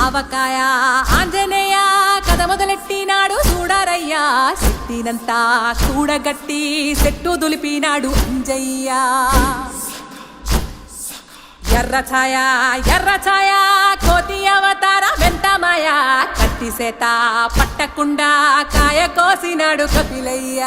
ఆవకాయ ఆంజనేయ కథ మొదలెట్టినాడు చూడారయ్యా శక్తినంతా కూడగట్టి చెట్టు దులిపినాడు అంజయ్య ఎర్ర ఛాయ కోతి అవతార వెంటమాయ కత్తి సేత పట్టకుండా కాయ కోసినాడు కపిలయ్య